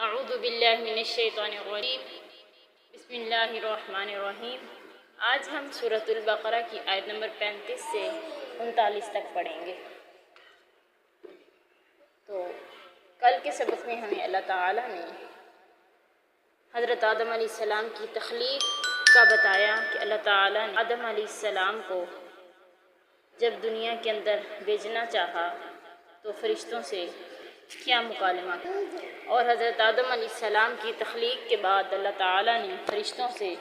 اعوذ باللہ من الشیطان الرجیم بسم اللہ الرحمن الرحیم۔ آج ہم سورۃ البقرہ کی آیت نمبر 35 سے 39 تک پڑھیں گے۔ تو کل کے سبق میں ہمیں اللہ تعالیٰ نے حضرت آدم علیہ السلام کی تخلیق کا بتایا کہ اللہ تعالیٰ نے آدم علیہ السلام کو جب دنیا کے اندر بھیجنا چاہا تو فرشتوں سے کیا مکالمہ کیا، اور حضرت آدم علیہ السلام کی تخلیق کے بعد اللہ تعالیٰ نے فرشتوں سے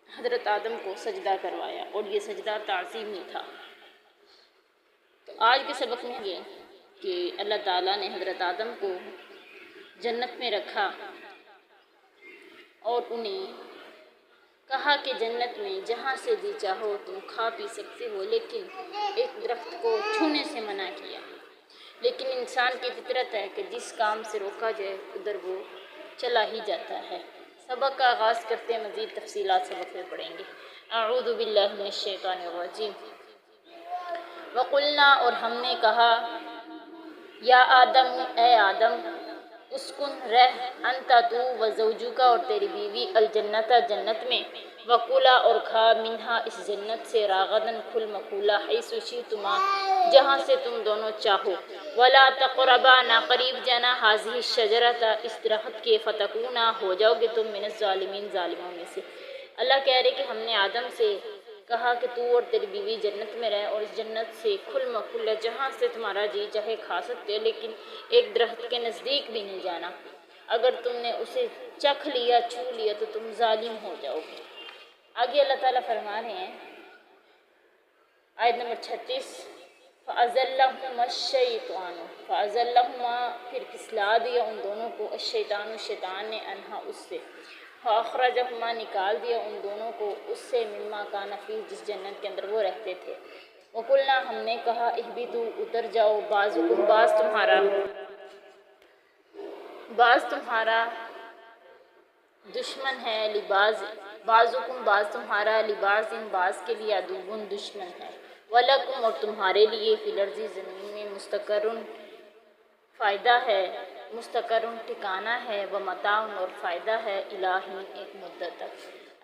حضرت آدم کو سجدہ کروایا، اور یہ سجدہ تعظیمی تھا۔ تو آج کے سبق میں یہ کہ اللہ تعالیٰ نے حضرت آدم کو جنت میں رکھا اور انہیں کہا کہ جنت میں جہاں سے بھی چاہو تم کھا پی سکتے ہو، لیکن ایک درخت کو چھونے سے منع کیا۔ لیکن انسان کی فطرت ہے کہ جس کام سے روکا جائے ادھر وہ چلا ہی جاتا ہے۔ سبق کا آغاز کرتے مزید تفصیلات سبق میں پڑھیں گے۔ اعوذ باللہ من الشیطان الرجیم۔ وقلنا، اور ہم نے کہا، یا آدم، اے آدم، اسکن، رہ، انت، تو، وزوجوکا، اور تیری بیوی، الجنت، جنت میں، وکلا، اور کھا، منہا، اس جنت سے، راغدن، کھل مکھولا، حیث شئتما، جہاں سے تم دونوں چاہو، ولا تقربا، نہ قریب جانا، ہذہ الشجرۃ، اس درخت کے، فتکونا، ہو جاؤ گے تم، من الظالمین، ظالموں میں سے۔ اللہ کہہ رہے کہ ہم نے آدم سے کہا کہ تو اور تیری بیوی جنت میں رہے، اور اس جنت سے کھل مکھل ہے، جہاں سے تمہارا جی چاہے کھا سکتے ہو، لیکن ایک درخت کے نزدیک بھی نہیں جانا، اگر تم نے اسے چکھ لیا، چھو لیا تو تم ظالم ہو جاؤ گے۔ آگے اللہ تعالیٰ فرما رہے ہیں آیت نمبر 36، فَأَزَلَّهُمَا الشَّيْطَانُ، فَأَزَلَّهُمَا، پھر پھسلا دیا ان دونوں کو، الشیطان، شیطان نے، انہا، اس سے، فَأَخْرَجَهُمَا، نکال دیا ان دونوں کو اس سے، مما کان فیہ، جس جنت کے اندر وہ رہتے تھے۔ وَقُلْنَا، ہم نے کہا، اہبطوا، اتر جاؤ، بعضکم، بعض تمہارا دشمن ہے، بعضکم، بعض تمہارا، لبعض، بعض کے لیے، عدو، دشمن ہے، وَلَکُمْ، اور تمہارے لیے، فی الارض، زمین میں، مستقر، فائدہ ہے، مستقر، ٹھکانہ ہے، ومتاع، اور فائدہ ہے، الی حین، ایک مدت تک۔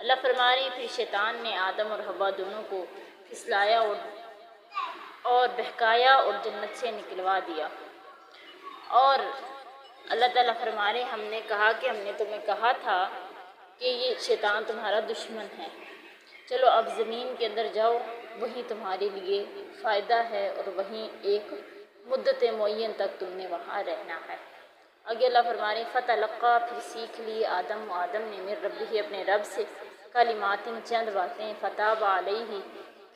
اللہ فرما رہے ہیں پھر شیطان نے آدم اور حوا دونوں کو پھسلایا اور بہکایا اور جنت سے نکلوا دیا، اور اللہ تعالیٰ فرما رہے ہیں ہم نے کہا کہ ہم نے تمہیں کہا تھا کہ یہ شیطان تمہارا دشمن ہے، چلو اب زمین کے اندر جاؤ، وہی تمہارے لیے فائدہ ہے، اور وہیں ایک مدت معین تک تم نے وہاں رہنا ہے۔ آگے اللہ فرما رہے ہیں فتلقی، پھر سیکھ لی آدم نے، من ربہ، اپنے رب سے، کلمات، چند باتیں، فتاب علیہ،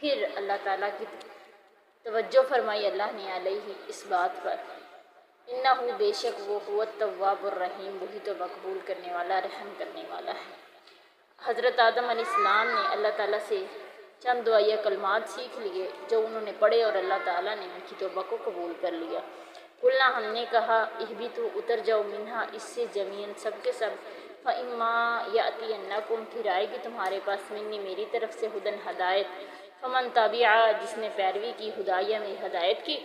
پھر اللہ تعالیٰ کی توجہ فرمائی اللہ نے، علیہ، اس بات پر، انہ، بے شک وہ، هو التواب الرحیم، وہی تو مقبول کرنے والا، رحم کرنے والا ہے۔ حضرت آدم علیہ السلام نے اللہ تعالیٰ سے چند دعائیہ کلمات سیکھ لیے جو انہوں نے پڑھے، اور اللہ تعالیٰ نے ان کی توبہ کو قبول کر لیا۔ قلنا، ہم نے کہا، اہبطوا، اتر جاؤ، منہا، اس سے، جمیعاً، سب کے سب، فَإِمَّا يَأْتِيَنَّكُمْ، پھر آئے گی تمہارے پاس، منی، میری طرف سے، ہدن، ہدایت، فمن تبع، جس نے پیروی کی، ہدایہ، میری ہدایت کی،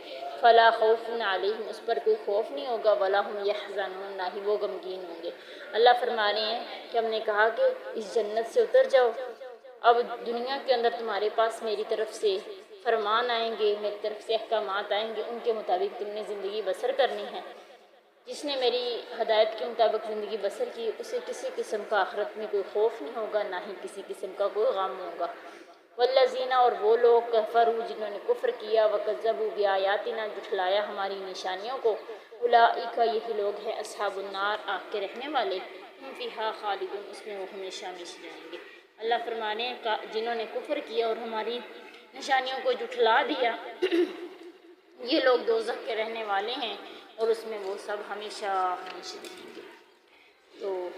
فلا خوف علیہم، اس پر کوئی خوف نہیں ہوگا، ولا هم يحزنون، نہ ہی وہ غمگین ہوں گے۔ اللہ فرما رہے ہیں کہ ہم نے کہا کہ اس جنت سے اتر جاؤ، اب دنیا کے اندر تمہارے پاس میری طرف سے فرمان آئیں گے، میری طرف سے احکامات آئیں گے، ان کے مطابق تم نے زندگی بسر کرنی ہے۔ جس نے میری ہدایت کے مطابق زندگی بسر کی، اسے کسی قسم کا آخرت میں کوئی خوف نہیں ہوگا، نہ ہی کسی قسم کا کوئی غم ہوگا۔ والذین، اور وہ لوگ، کفروا، جنہوں نے کفر کیا، وکذبوا بآیاتنا، جھٹلایا ہماری نشانیوں کو، اولئک، یہی لوگ ہیں، اصحاب النار، آگ کے رہنے والے، ہم فیہا خالدون، اس میں وہ ہمیشہ ہمیشہ رہیں گے۔ اللہ فرمانے کا جنہوں نے کفر کیا اور ہماری نشانیوں کو جھٹلا دیا، یہ لوگ دوزخ کے رہنے والے ہیں، اور اس میں وہ سب ہمیشہ ہمیشہ رہیں گے۔ تو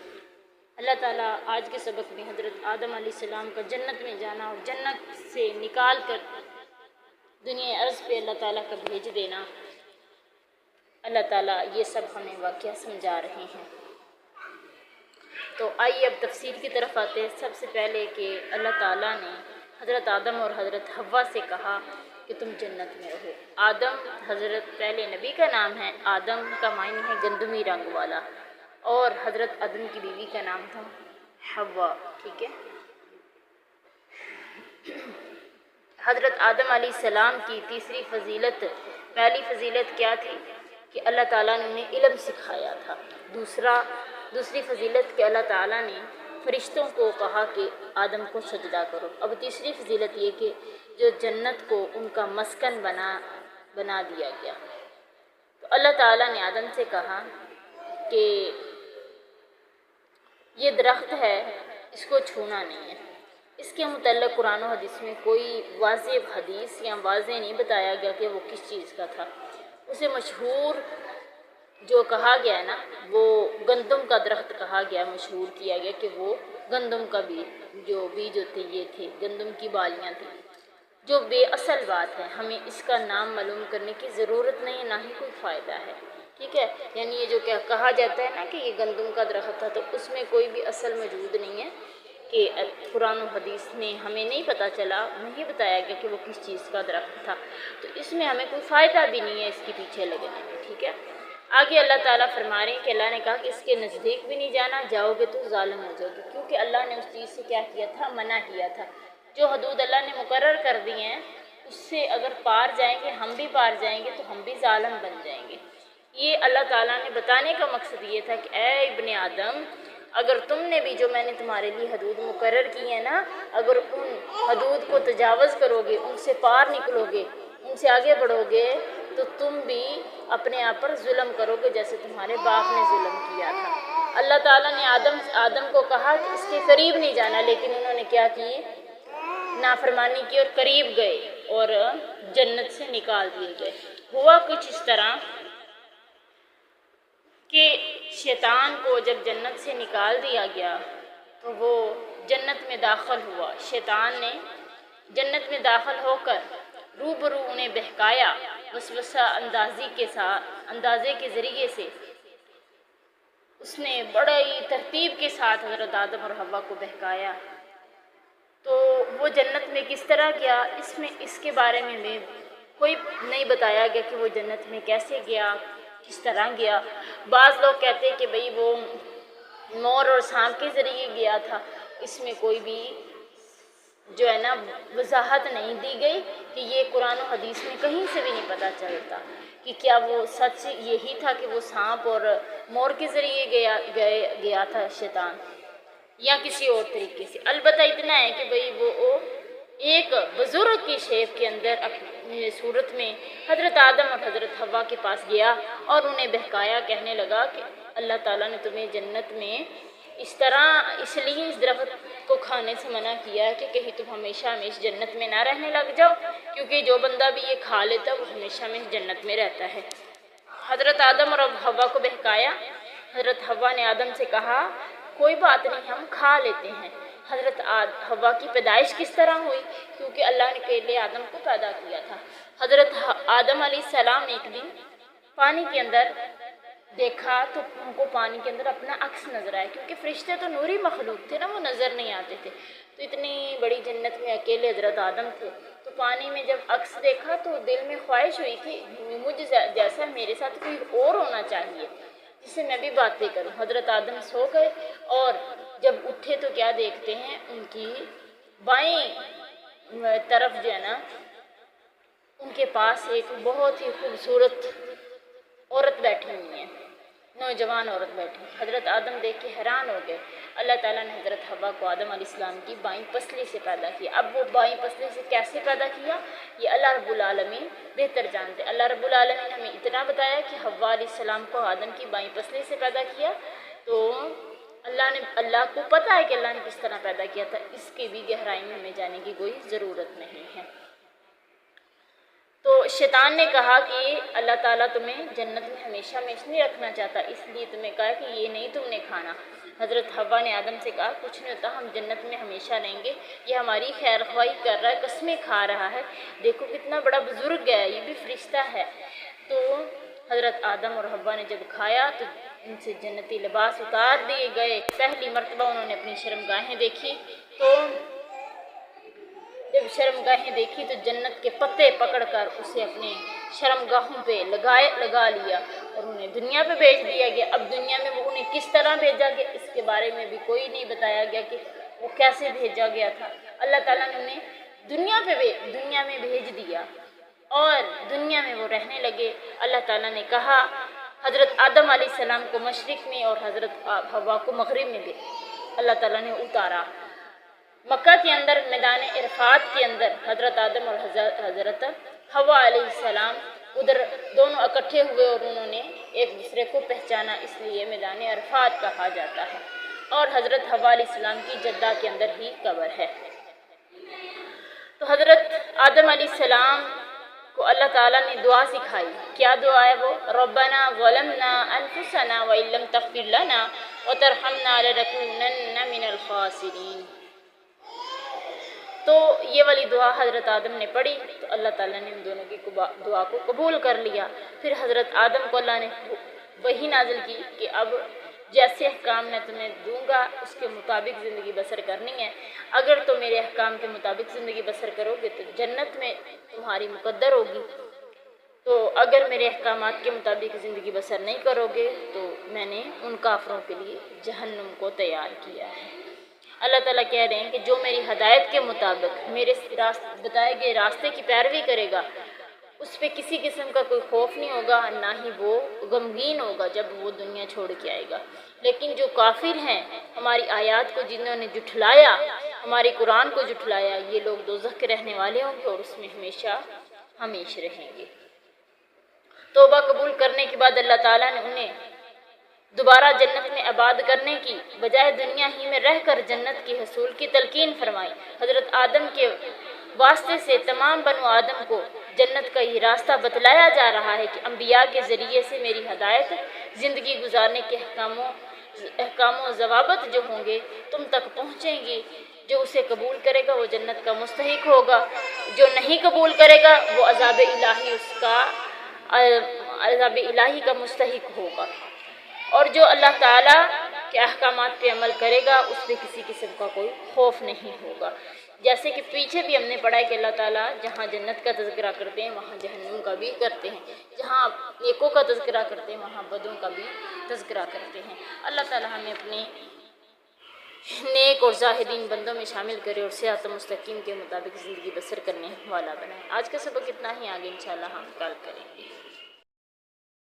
اللہ تعالیٰ آج کے سبق میں حضرت آدم علیہ السلام کا جنت میں جانا اور جنت سے نکال کر دنیا عرض پہ اللہ تعالیٰ کا بھیج دینا، اللہ تعالیٰ یہ سب ہمیں واقعہ سمجھا رہے ہیں۔ تو آئیے اب تفسیر کی طرف آتے ہیں۔ سب سے پہلے کہ اللہ تعالیٰ نے حضرت آدم اور حضرت حوا سے کہا کہ کہ تم جنت میں رہو۔ آدم حضرت پہلے نبی کا نام ہے، آدم کا معنی ہے گندمی رنگ والا، اور حضرت آدم کی بیوی کا نام تھا حوا، ٹھیک ہے۔ حضرت آدم علیہ السلام کی تیسری فضیلت، پہلی فضیلت کیا تھی کہ اللہ تعالیٰ نے انہیں علم سکھایا تھا۔ دوسری فضیلت کہ اللہ تعالیٰ نے فرشتوں کو کہا کہ آدم کو سجدہ کرو۔ اب تیسری فضیلت یہ کہ جو جنت کو ان کا مسکن بنا دیا گیا، تو اللہ تعالیٰ نے آدم سے کہا کہ یہ درخت ہے، اس کو چھونا نہیں ہے۔ اس کے متعلق قرآن و حدیث میں کوئی واضح حدیث یا واضح نہیں بتایا گیا کہ وہ کس چیز کا تھا۔ اسے مشہور جو کہا گیا ہے نا، وہ گندم کا درخت کہا گیا، مشہور کیا گیا کہ وہ گندم کا بیج ہوتے یہ تھے، گندم کی بالیاں تھیں، جو بے اصل بات ہے۔ ہمیں اس کا نام معلوم کرنے کی ضرورت نہیں ہے، نہ ہی کوئی فائدہ ہے، ٹھیک ہے۔ یعنی یہ جو کہا جاتا ہے نا کہ یہ گندم کا درخت تھا، تو اس میں کوئی بھی اصل موجود نہیں ہے کہ قرآن و حدیث نے ہمیں نہیں پتہ چلا، نہیں بتایا گیا کہ وہ کس چیز کا درخت تھا، تو اس میں ہمیں کوئی فائدہ بھی نہیں ہے اس کے پیچھے لگنے میں، ٹھیک ہے۔ آگے اللہ تعالیٰ فرما رہے ہیں کہ اللہ نے کہا کہ اس کے نزدیک بھی نہیں جانا، جاؤ گے تو ظالم ہو جاؤ گے، کیونکہ اللہ نے اس چیز سے کیا کیا تھا، منع کیا تھا۔ جو حدود اللہ نے مقرر کر دی ہیں اس سے اگر پار جائیں گے، ہم بھی پار جائیں گے تو ہم بھی ظالم بن جائیں گے۔ یہ اللہ تعالیٰ نے بتانے کا مقصد یہ تھا کہ اے ابن آدم، اگر تم نے بھی جو میں نے تمہارے لیے حدود مقرر کی ہیں نا، اگر ان حدود کو تجاوز کرو گے، ان سے پار نکلو گے، ان سے آگے بڑھو گے، تو تم بھی اپنے آپ پر ظلم کرو گے جیسے تمہارے باپ نے ظلم کیا تھا۔ اللہ تعالیٰ نے آدم کو کہا کہ اس کے قریب نہیں جانا، لیکن انہوں نے کیا کی، نافرمانی کی اور قریب گئے اور جنت سے نکال دیے گئے۔ ہوا کچھ اس طرح کہ شیطان کو جب جنت سے نکال دیا گیا تو وہ جنت میں داخل ہوا۔ شیطان نے جنت میں داخل ہو کر روبرو انہیں بہکایا، وسوسہ اندازے کے ذریعے سے اس نے بڑی ترتیب کے ساتھ حضرت آدم اور حوا کو بہکایا۔ تو وہ جنت میں کس طرح گیا، اس کے بارے میں کوئی نہیں بتایا گیا کہ وہ جنت میں کیسے گیا، کس طرح گیا۔ بعض لوگ کہتے ہیں کہ بھئی وہ مور اور سانپ کے ذریعے گیا تھا، اس میں کوئی بھی جو ہے نا وضاحت نہیں دی گئی کہ یہ قرآن و حدیث میں کہیں سے بھی نہیں پتہ چلتا کہ کیا وہ سچ یہی تھا کہ وہ سانپ اور مور کے ذریعے گیا تھا شیطان، یا کسی اور طریقے سے۔ البتہ اتنا ہے کہ بھئی وہ ایک بزرگ کی شیپ کے اندر اپنی صورت میں حضرت آدم اور حضرت حوا کے پاس گیا اور انہیں بہکایا، کہنے لگا کہ اللہ تعالیٰ نے تمہیں جنت میں اس لیے اس درخت کو کھانے سے منع کیا ہے کہ کہیں تم ہمیشہ جنت میں نہ رہنے لگ جاؤ، کیونکہ جو بندہ بھی یہ کھا لیتا وہ ہمیشہ جنت میں رہتا ہے۔ حضرت آدم اور حوا کو بہکایا۔ حضرت حوا نے آدم سے کہا کوئی بات نہیں، ہم کھا لیتے ہیں۔ حضرت حوا کی پیدائش کس طرح ہوئی، کیونکہ اللہ نے کے لیے آدم کو پیدا کیا تھا۔ حضرت آدم علیہ السلام ایک دن پانی کے اندر دیکھا تو ان کو پانی کے اندر اپنا عکس نظر آیا، کیونکہ فرشتے تو نوری مخلوق تھے نا، وہ نظر نہیں آتے تھے، تو اتنی بڑی جنت میں اکیلے حضرت آدم تھے، تو پانی میں جب عکس دیکھا تو دل میں خواہش ہوئی کہ مجھ جیسا میرے ساتھ کوئی اور ہونا چاہیے جس سے میں بھی باتیں کروں۔ حضرت آدم سو گئے اور جب اٹھے تو کیا دیکھتے ہیں، ان کی بائیں طرف جو ہے نا ان کے پاس ایک بہت ہی خوبصورت عورت بیٹھی ہوئی ہے، نوجوان عورت بیٹھی۔ حضرت آدم دیکھ کے حیران ہو گئے۔ اللہ تعالیٰ نے حضرت حوا کو آدم علیہ السلام کی بائیں پسلی سے پیدا کیا۔ اب وہ بائیں پسلی سے کیسے پیدا کیا، یہ اللہ رب العالمین بہتر جانتے۔ اللہ رب العالمین ہمیں اتنا بتایا کہ حوا علیہ السلام کو آدم کی بائیں پسلی سے پیدا کیا، تو اللہ کو پتہ ہے کہ اللہ نے کس طرح پیدا کیا تھا، اس کی بھی گہرائی میں ہمیں جانے کی کوئی ضرورت نہیں ہے۔ تو شیطان نے کہا کہ اللہ تعالیٰ تمہیں جنت میں ہمیشہ نہیں رکھنا چاہتا، اس لیے تمہیں کہا کہ یہ نہیں تم نے کھانا۔ حضرت حوا نے آدم سے کہا کچھ نہیں ہوتا، ہم جنت میں ہمیشہ رہیں گے، یہ ہماری خیر خواہی کر رہا ہے، قسمیں کھا رہا ہے، دیکھو کتنا بڑا بزرگ ہے، یہ بھی فرشتہ ہے۔ تو حضرت آدم اور حوا نے جب کھایا تو ان سے جنتی لباس اتار دیے گئے۔ پہلی مرتبہ انہوں نے اپنی شرمگاہیں دیکھی تو جب شرمگاہیں دیکھی تو جنت کے پتے پکڑ کر اسے اپنے شرمگاہوں پہ لگا لیا اور انہیں دنیا پہ بھیج دیا گیا۔ اب دنیا میں وہ انہیں کس طرح بھیجا گیا اس کے بارے میں بھی کوئی نہیں بتایا گیا کہ وہ کیسے بھیجا گیا تھا۔ اللہ تعالیٰ نے انہیں دنیا میں بھیج دیا اور دنیا میں وہ رہنے لگے۔ اللہ تعالیٰ نے کہا حضرت آدم علیہ السلام کو مشرق میں اور حضرت حوا کو مغرب میں بھی اللہ تعالیٰ نے اتارا۔ مکہ کے اندر میدان عرفات کے اندر حضرت آدم اور حضرت حوا علیہ السلام ادھر دونوں اکٹھے ہوئے اور انہوں نے ایک دوسرے کو پہچانا، اس لیے میدان عرفات کہا جاتا ہے۔ اور حضرت حوا علیہ السلام کی جدہ کے اندر ہی قبر ہے۔ تو حضرت آدم علیہ السلام کو اللہ تعالیٰ نے دعا سکھائی۔ کیا دعا ہے وہ؟ ربنا ظلمنا انفسنا وان لم تغفر لنا وترحمنا لنکونن من الخاسرین۔ تو یہ والی دعا حضرت آدم نے پڑھی تو اللہ تعالیٰ نے ان دونوں کی دعا کو قبول کر لیا۔ پھر حضرت آدم کو اللہ نے وحی نازل کی کہ اب جیسے احکام میں تمہیں دوں گا اس کے مطابق زندگی بسر کرنی ہے۔ اگر تم میرے احکام کے مطابق زندگی بسر کرو گے تو جنت میں تمہاری مقدر ہوگی، تو اگر میرے احکامات کے مطابق زندگی بسر نہیں کرو گے تو میں نے ان کافروں کے لیے جہنم کو تیار کیا ہے۔ اللہ تعالیٰ کہہ رہے ہیں کہ جو میری ہدایت کے مطابق میرے بتائے گئے راستے کی پیروی کرے گا اس پہ کسی قسم کا کوئی خوف نہیں ہوگا، نہ ہی وہ غمگین ہوگا جب وہ دنیا چھوڑ کے آئے گا۔ لیکن جو کافر ہیں، ہماری آیات کو جنہوں نے جھٹلایا، ہمارے قرآن کو جھٹلایا، یہ لوگ دوزخ کے رہنے والے ہوں گے اور اس میں ہمیشہ رہیں گے۔ توبہ قبول کرنے کے بعد اللہ تعالیٰ نے انہیں دوبارہ جنت میں آباد کرنے کی بجائے دنیا ہی میں رہ کر جنت کی حصول کی تلقین فرمائی۔ حضرت آدم کے واسطے سے تمام بنو آدم کو جنت کا یہ راستہ بتلایا جا رہا ہے کہ انبیاء کے ذریعے سے میری ہدایت زندگی گزارنے کے احکام و ضوابط جو ہوں گے تم تک پہنچیں گی۔ جو اسے قبول کرے گا وہ جنت کا مستحق ہوگا، جو نہیں قبول کرے گا وہ عذاب الہی کا مستحق ہوگا۔ اور جو اللہ تعالیٰ کے احکامات پہ عمل کرے گا اس پہ کسی قسم کا کوئی خوف نہیں ہوگا۔ جیسے کہ پیچھے بھی ہم نے پڑھا ہے کہ اللہ تعالیٰ جہاں جنت کا تذکرہ کرتے ہیں وہاں جہنم کا بھی کرتے ہیں، جہاں نیکوں کا تذکرہ کرتے ہیں وہاں بدوں کا بھی تذکرہ کرتے ہیں۔ اللہ تعالیٰ ہمیں اپنے نیک اور زاہدین بندوں میں شامل کرے اور صراط مستقیم کے مطابق زندگی بسر کرنے والا بنائے۔ آج کا سبق اتنا ہی، آگے انشاءاللہ ہم کل کریں گے۔